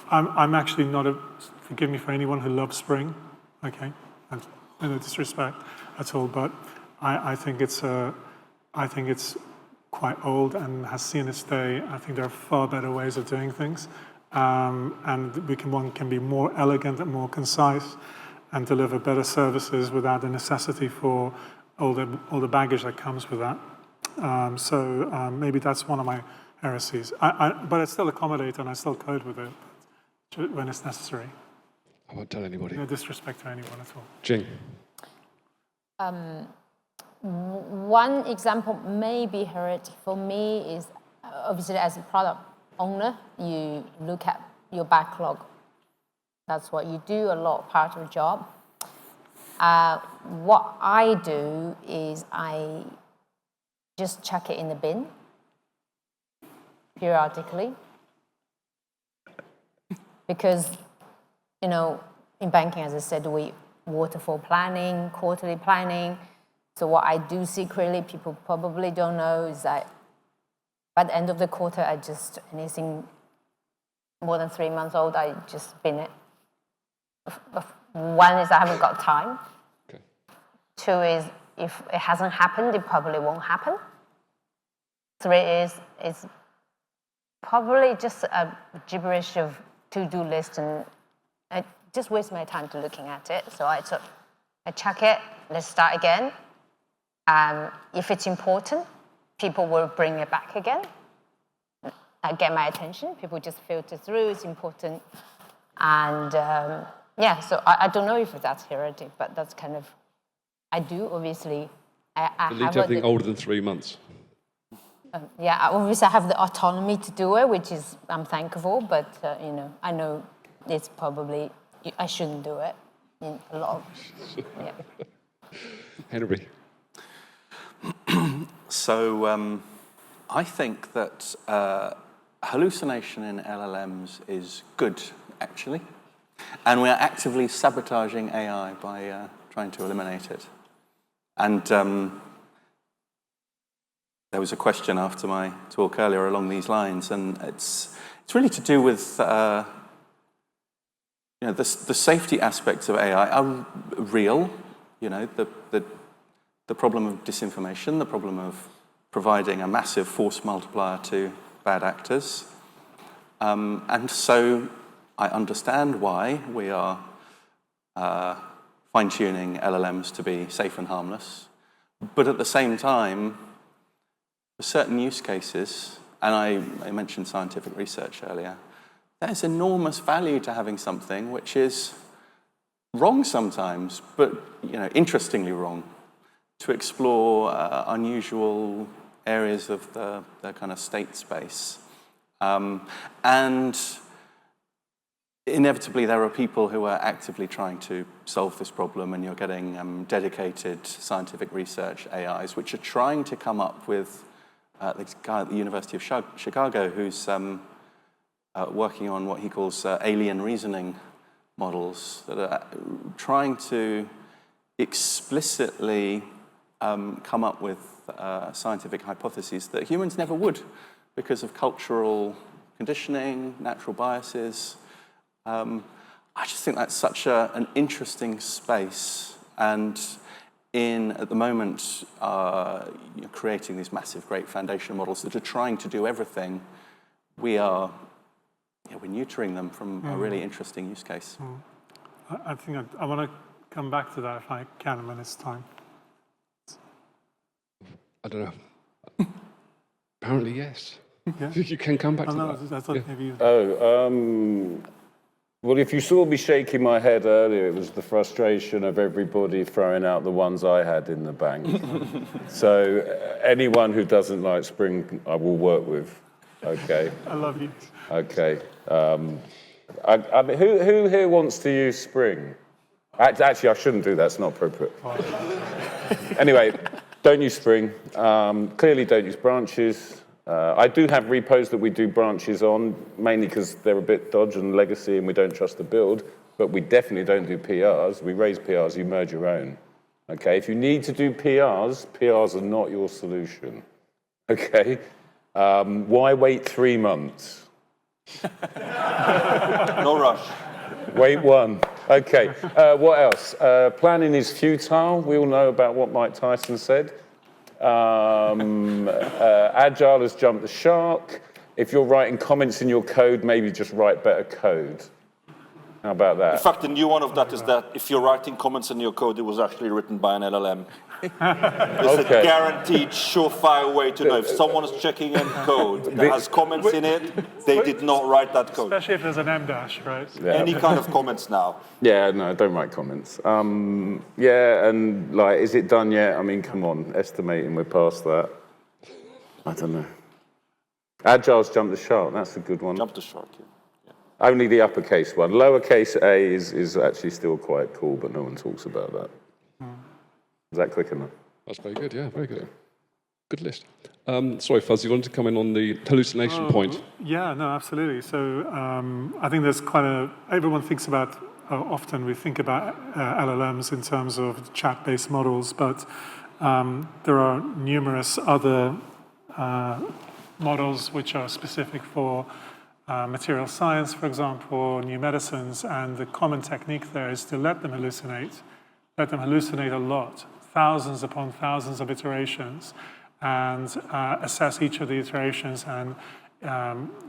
I'm actually not forgive me for anyone who loves Spring, okay, and no disrespect at all, but I think it's quite old and has seen its day. I think there are far better ways of doing things, and one can be more elegant and more concise and deliver better services without the necessity for all the baggage that comes with that. So maybe that's one of my heresies. But I still accommodate and I still code with it when it's necessary. I won't tell anybody. No disrespect to anyone at all. Jing. One example may be heretic for me is obviously as a product owner, you look at your backlog. That's what you do, a lot part of your job. What I do is I just chuck it in the bin periodically, because in banking, as I said, we waterfall planning, quarterly planning. So what I do secretly, people probably don't know, is that by the end of the quarter, anything more than 3 months old, I just bin it. One is I haven't got time. Okay. Two is if it hasn't happened, it probably won't happen. Three is it's probably just a gibberish of to-do list, and I just waste my time to looking at it. So I chuck it, let's start again. If it's important, people will bring it back again. Get my attention. People just filter through, it's important. And so I don't know if that's heretic, but that's kind of, I do, obviously. I Delete have everything older than 3 months. Obviously I have the autonomy to do it, which is, I'm thankful, but I know it's probably, I shouldn't do it in a lot of, Henry. So I think that hallucination in LLMs is good, actually. And we are actively sabotaging AI by trying to eliminate it. And there was a question after my talk earlier along these lines, and it's really to do with the safety aspects of AI are real. The problem of disinformation, the problem of providing a massive force multiplier to bad actors. And so I understand why we are fine-tuning LLMs to be safe and harmless. But at the same time, for certain use cases, and I mentioned scientific research earlier, there's enormous value to having something which is wrong sometimes, but interestingly wrong, to explore unusual areas of the kind of state space. And inevitably, there are people who are actively trying to solve this problem, and you're getting dedicated scientific research AIs, which are trying to come up with this guy at the University of Chicago who's working on what he calls alien reasoning models that are trying to explicitly come up with scientific hypotheses that humans never would because of cultural conditioning, natural biases. I just think that's such an interesting space, and at the moment, creating these massive, great foundation models that are trying to do everything, we're neutering them from a really interesting use case. I think I want to come back to that if I can when it's time. I don't know. Apparently, yes. Yeah. You can come back to that. I thought maybe you... Well, if you saw me shaking my head earlier, it was the frustration of everybody throwing out the ones I had in the bank. So anyone who doesn't like Spring, I will work with. Okay. I love you. Okay. I mean, who here wants to use Spring? Actually, I shouldn't do that. It's not appropriate. Anyway, don't use Spring. Clearly, don't use branches. I do have repos that we do branches on, mainly because they're a bit dodge and legacy and we don't trust the build, but we definitely don't do PRs. We raise PRs, you merge your own. Okay, if you need to do PRs, PRs are not your solution. Okay, why wait 3 months? No rush. Wait 1. Okay, what else? Planning is futile. We all know about what Mike Tyson said. Agile has jumped the shark. If you're writing comments in your code, maybe just write better code. How about that? In fact, the new one of that is that if you're writing comments in your code, it was actually written by an LLM. It's a guaranteed, surefire way to know. If someone is checking in code that has comments in it, they did not write that code. Especially if there's an M dash, right? Yeah. Any kind of comments now. Yeah, no, don't write comments. Yeah, and like, is it done yet? I mean, come on, estimating we're past that. I don't know. Agile's jumped the shark, that's a good one. Jump the shark, yeah. Only the uppercase one. Lowercase a is actually still quite cool, but no one talks about that. Is that quick enough? That's very good, yeah, very good. Good list. Sorry, Fuzz, you wanted to come in on the hallucination point? Yeah, no, absolutely. So I think there's everyone thinks about, often we think about LLMs in terms of chat-based models, but there are numerous other models which are specific for material science, for example, new medicines, and the common technique there is to let them hallucinate a lot, thousands upon thousands of iterations, and assess each of the iterations and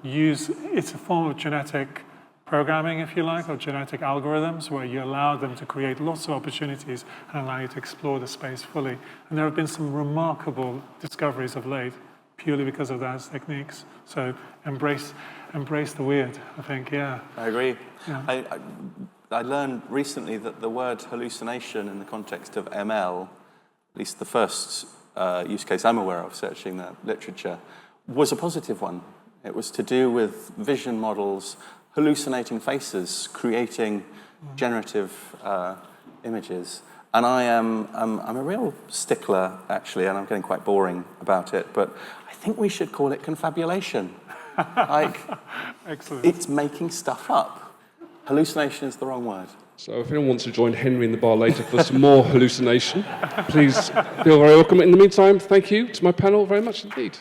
it's a form of genetic programming, if you like, or genetic algorithms, where you allow them to create lots of opportunities and allow you to explore the space fully. And there have been some remarkable discoveries of late, purely because of those techniques. So embrace the weird, I think, yeah. I agree. Yeah. I learned recently that the word hallucination in the context of ML, at least the first use case I'm aware of searching the literature, was a positive one. It was to do with vision models hallucinating faces, creating generative images. And I'm a real stickler, actually, and I'm getting quite boring about it, but I think we should call it confabulation. Like, Excellent. It's making stuff up. Hallucination is the wrong word. So if anyone wants to join Henry in the bar later for some more hallucination, please feel very welcome. In the meantime, thank you to my panel very much indeed.